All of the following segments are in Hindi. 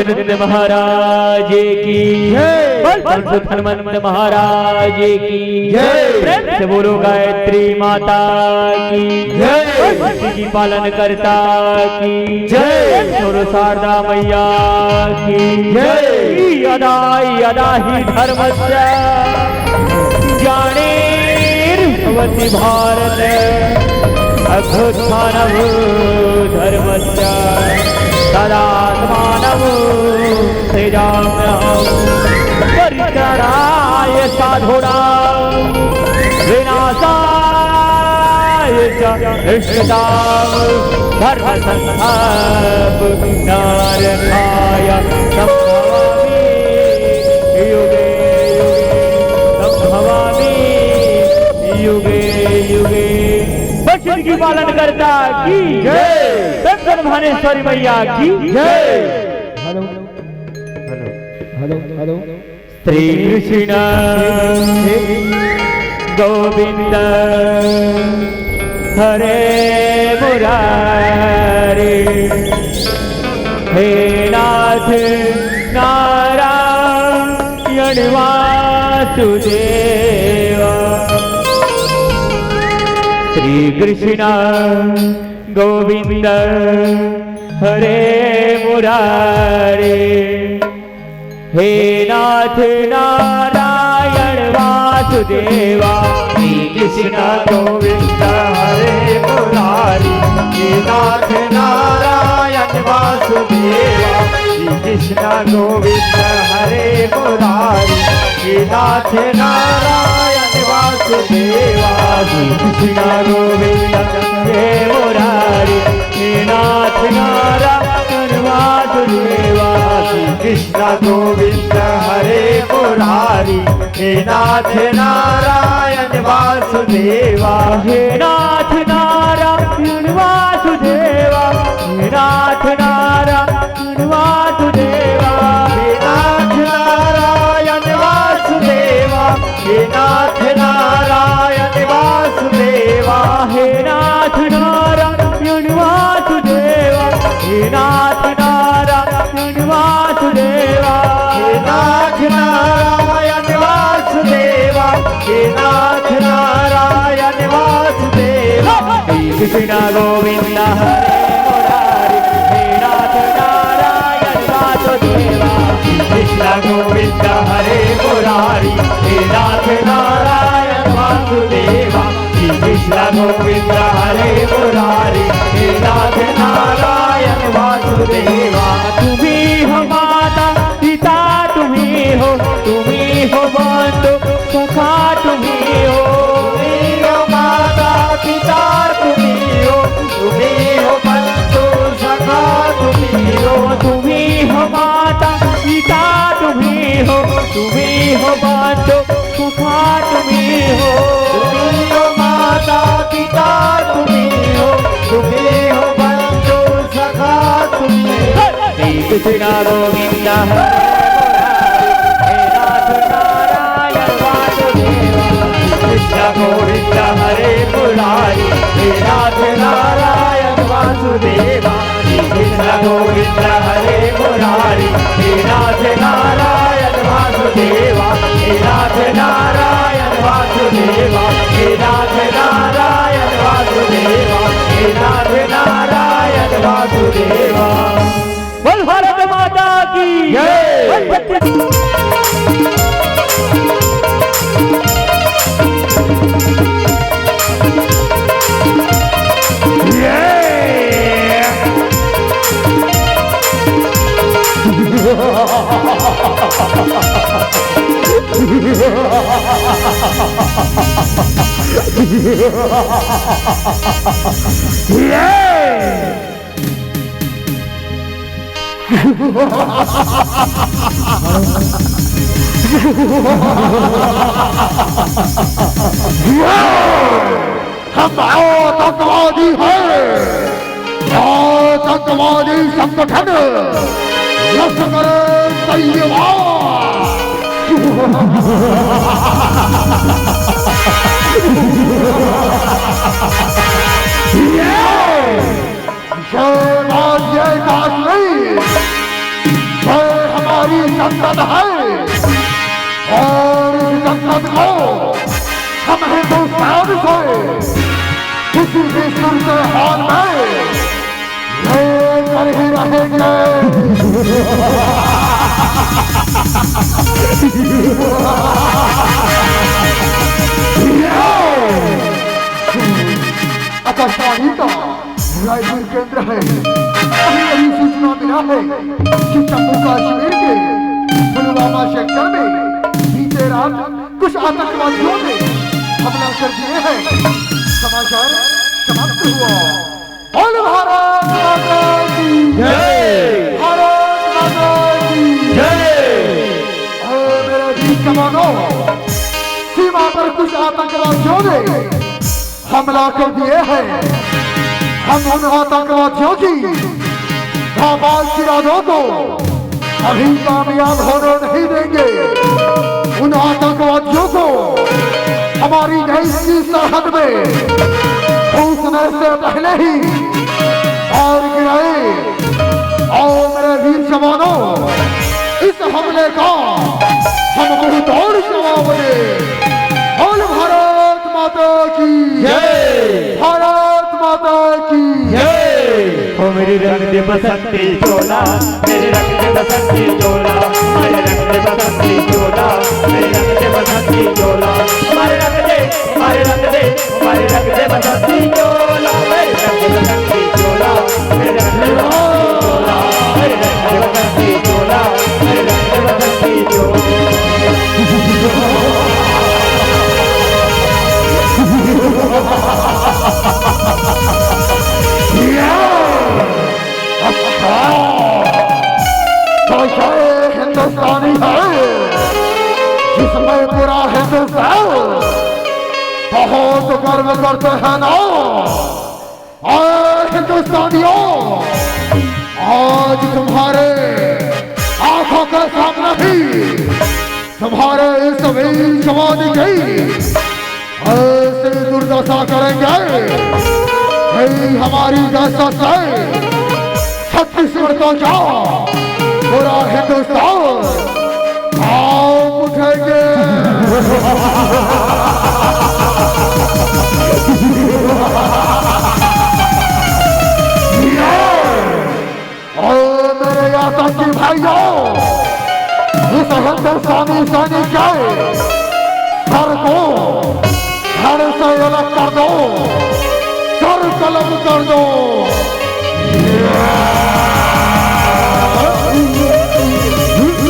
नंद महाराज की जय, हनुमंत महाराज की जय, प्रेम से बोलो गायत्री माता की जय, की पालन करता की जय, बोलो शारदा मैया की जय। यदा यदा ही धर्मस्य ज्ञानेर्भवति भारत अभ्युत्थानं धर्मस्य तदात्मानं सृजाम्यहम् परित्राणाय साधूनां विनाशाय च इष्टदां धर्मसंस्थापनार्थाय संभवामि युगे युगे युगे। बच्चन की पालन करता की जय, दर्शन भानेश्वरी मैया की जय। Hello hello hello hello. Shri Krishna Govind हरे मुरारी हे नाथ नारायण वासुदेवा। श्री कृष्ण गोविंद हरे मुरारी हे नाथ नारायण वासुदेवा। श्री कृष्ण गोविंद हरे मुरारी हे नाथ नारायण वासुदेवा। श्री कृष्ण गोविंद हरे मुरारी हे नाथ नारायण वासुदेवा। श्री कृष्ण गोविंद हरे मुरारी हे नाथ नारायण वासुदेवा। श्री कृष्ण गोविंद हरे मुरारी हे नाथ नारायण वासुदेवा। हे नाथ नारायण वासुदेवा, हे नाथ नारायण वासुदेवा, हे नाथ नारायण वासुदेवा, हे नाथ नारायण वासुदेवा, हे नाथ नारायण वासुदेवा, हे नाथ नारायण वासुदेवा, हे नाथ नारायण वासुदेवा, हे नाथ नारायण वासुदेवा। श्री कृष्ण गोविंद हरे मुरारी हे नाथ नारायण वासुदेवा। श्री कृष्ण गोविंद हरे मुरारी हे नाथ नारायण वासुदेवा। श्री कृष्ण गोविंद हरे मुरारी हे नाथ नारायण वासुदेवा। तुम्ही हो माता पिता तुम्ही हो बंधु सखा तुम्ही हो। तुम्ही हो माता पिता तुम्ही हो बंधु सखा तुम्ही हो। तुम्ही हो माता पिता तुम्ही हो बंधु सखा तुम्ही हो। तुम्ही हो माता पिता तुम्ही हो बंधु सखा तुम्ही हो। श्री कृष्ण गोविंद हे नाथ नारायण वासुदेवा। कृष्ण गोविंद हरे मुरारी हे नाथ नारायण वासुदेवा। कृष्ण गोविंद हरे मुरारी हे नाथ नारायण वासुदेवा। हे नाथ नारायण वासुदेवा, हे नाथ नारायण वासुदेवा, हे नाथ नारायण वासुदेवा। बोल भारत माता की जय। हम आतंकवादी हैं, आतंकवादी संगठन लश्कर तैयबा। ये बात नहीं, हमारी संसद है और इस संसद को हम हिंदुस्तान से किसी भी सुनते हाल में लेकर ही रहेंगे। आकाशवाणी का रायपुर केंद्र है। अभी अभी सूचना मिला है कि जम्मू कश्मीर के पुलवामा सेक्टर में बीते रात कुछ आतंकवादियों ने हमला कर दिए हैं। समाचार समाप्त हुआ। बोल भारत माता की जय, भारत माता की जय। मेरे वीर जवानों, सीमा पर कुछ आतंकवादियों ने हमला कर दिए हैं। हम उन आतंकवादियों की नाबाद इरादों को अभी कामयाब होने नहीं देंगे। उन आतंकवादियों को हमारी देश की सरहद में घुसने से पहले ही मार गिराए। और मेरे वीर जवानों, इस हमले का हम बहुत और जवाब दें। बोल भारत माता की जय, भारत माता की जय। ओ मेरी रंग दे बसंती चोला, मेरे रंग दे बसंती चोला, मेरे रंग दे बसंती चोला, मेरे रंग दे बसंती चोला, हमारे रंग दे, हमारे रंग दे, हमारे रंग दे बसंती चोला, मेरे रंग दे बसंती चोला, मेरे रंग दे बसंती चोला, मेरे रंग दे बसंती चोला। हिंदुस्तानी है जिसमें पूरा हिंदुस्तान बहुत गर्व करते हैं ना। और हिंदुस्तानियों, आज तुम्हारे आंखों के सामने ही तुम्हारे इस वीर जवान की ऐसी दुर्दशा करेंगे। हमारी दहशत से छत्तीसगढ़ को जाओ, पूरा हिंदुस्तान आप उठेंगे। और मेरे आतंकी भाइयों, इस हिंदुस्तानी सैनिक के सर को धड़ से अलग कर दो, सर कलम कर दो।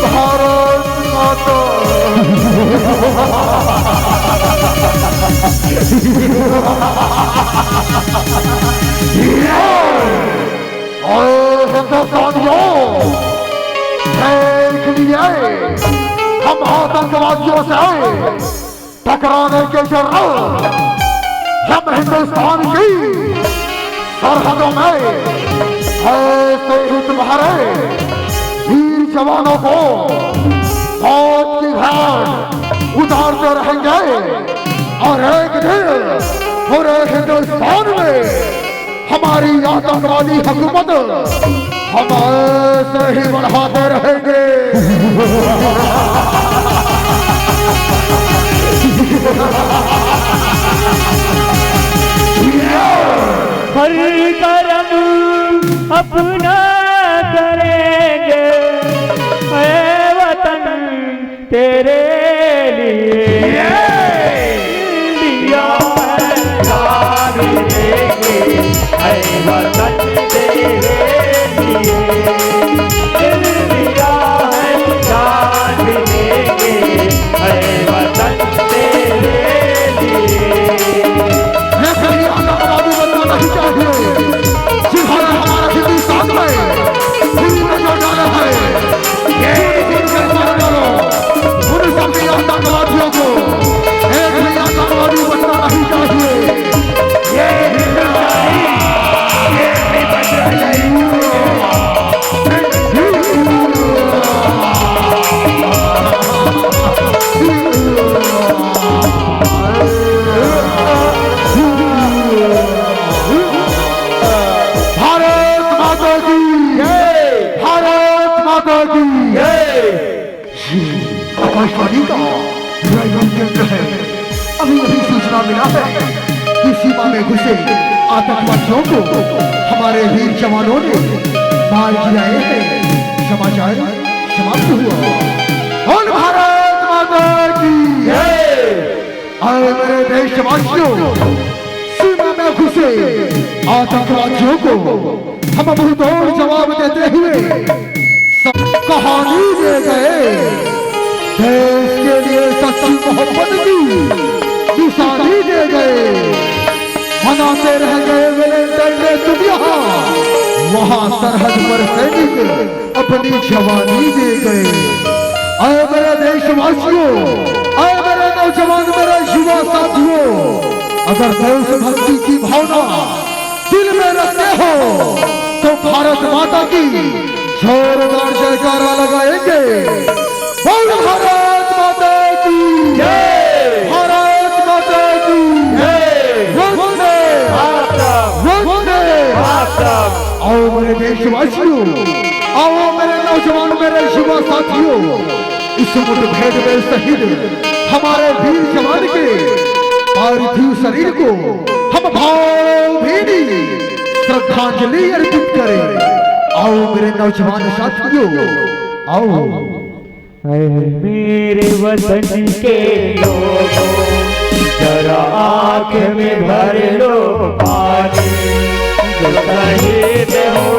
भारत माता और हिंदुस्तानियों, देख लिए हम आतंकवादियों से टकराने के जरूरत हम हिंदुस्तान की सरहदों में ऐसे ही तुम्हारे वीर जवानों को मौत की घाट उतारते रहेंगे। और एक दिन पूरे हिंदुस्तान में हमारी आतंकवादी हुकूमत हम ऐसे ही बढ़ाते रहेंगे। हर करम अपना करेंगे ऐ वतन तेरे लिए, दिया है जान देंगे ऐ वतन तेरे लिए, दिया है जान देंगे ऐ वतन तेरे लिए। नहीं चाहिए जिन्होंने हमारा हिंदुस्तान में दिल में जो डाला है, ये मार डालो उन सभी आतंकवादियों को। एक भी आतंकवादी बनना नहीं चाहिए। ये माता की आकाशवाणी का रायगढ़ केंद्र है। अभी अभी सूचना मिला है कि सीमा में घुसे आतंकवादियों को हमारे वीर जवानों ने मार गिराए हैं। समाचार समाप्त हुआ। बोल भारत माता की आए मेरे देशवासियों, सीमा में घुसे आतंकवादियों को हम मुंहतोड़ जवाब देते हुए कहानी दे गए। देश के लिए सच्ची मोहब्बत की निशानी दे गए। मनाते रह गए वैलेंटाइन डे तुम यहाँ, वहाँ सरहद पर सैनिक अपनी जवानी दे गए। आए मेरे देशवासियों, आए मेरे नौजवान, मेरे युवा साथियों, अगर देशभक्ति की भावना दिल में रखते हो तो भारत माता की जोरदार जयकारा लगाएंगे। बोल भारत माता की जय, भारत माता की जय, वंदे वंदे मातरम। आओ मेरे देशवासियों, आओ मेरे नौजवान, मेरे युवा साथियों, इस मुठभेड़ में शहीद हमारे वीर जवान के पार्थिव शरीर को हम भावभीनी श्रद्धांजलि अर्पित करें। आओ मेरे नौजवान साथियों, आओ। मेरे वतन के लोगों, जरा आँख में भर लो पानी, जो शहीद हो